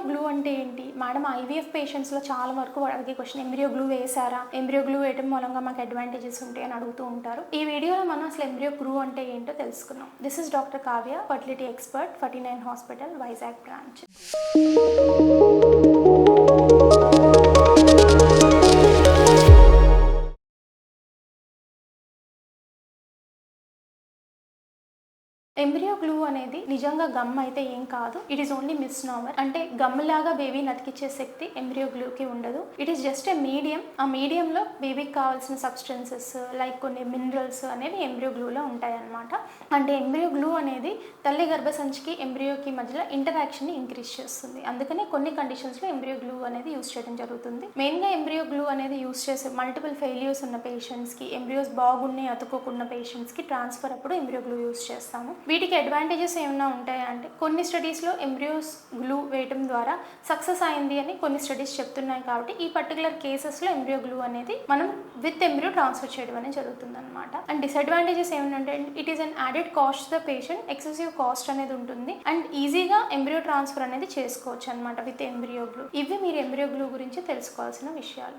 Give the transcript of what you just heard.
Glue అంటే ఏంటి madam? IVF పేషెంట్స్లో చాలా వరకు అడిగే క్వశ్చన్, ఎంబ్రియో గ్లూ వేసారా, ఎంబ్రియో గ్లూ వేయడం మూలంగా మాకు అడ్వాంటేజెస్ ఉంటాయి అని అడుగుతూ ఉంటారు. ఈ వీడియోలో మనం అసలు ఎంబ్రియో గ్లూ అంటే ఏంటో తెలుసుకున్నాం. This is doctor Kavya, fertility expert, 49 hospital, Vizag branch. Embryo glue అనేది నిజంగా గమ్ అయితే ఏం కాదు. It is only misnomer. అంటే గమ్ లాగా బేబీని అతికిచ్చే శక్తి ఎంబ్రియో గ్లూకి ఉండదు. It is just a medium. ఆ మీడియంలో బేబీకి కావాల్సిన సబ్స్టెన్సెస్ లైక్ కొన్ని మినరల్స్ అనేవి ఎంబ్రియో గ్లూలో ఉంటాయన్నమాట. అంటే ఎంబ్రియో గ్లూ అనేది తల్లి గర్భసంచికి ఎంబ్రియోకి మధ్యలో ఇంటరాక్షన్ని ఇంక్రీజ్ చేస్తుంది. అందుకని కొన్ని కండిషన్స్లో ఎంబ్రియో గ్లూ అనేది యూస్ చేయడం జరుగుతుంది. మెయిన్గా ఎంబ్రియో గ్లూ అనేది యూస్ చేసే మల్టిపుల్ ఫెయిల్యూర్స్ ఉన్న పేషెంట్స్కి, ఎంబ్రియోస్ బాగున్నాయి అతుక్కోకున్న పేషెంట్స్కి ట్రాన్స్ఫర్ అప్పుడు ఎంబ్రియో గ్లూ యూస్ చేస్తాము. వీటికి అడ్వాంటేజెస్ ఏమైనా ఉంటాయా అంటే, కొన్ని స్టడీస్లో ఎంబ్రియోస్ గ్లూ వేయటం ద్వారా సక్సెస్ అయింది అని కొన్ని స్టడీస్ చెప్తున్నాయి. కాబట్టి ఈ పర్టికులర్ కేసెస్లో ఎంబ్రియో గ్లూ అనేది మనం విత్ ఎంబ్రియో ట్రాన్స్ఫర్ చేయడం అనేది జరుగుతుంది అనమాట. అండ్ డిసడ్వాంటేజెస్ ఏమంటే, it is an added cost the patient, excessive cost అనేది ఉంటుంది. అండ్ ఈజీగా ఎంబ్రియో ట్రాన్స్ఫర్ అనేది చేసుకోవచ్చు అనమాట విత్ ఎంబ్రియో గ్లూ. ఇవి మీరు ఎంబ్రియో గ్లూ గురించి తెలుసుకోవాల్సిన విషయాలు.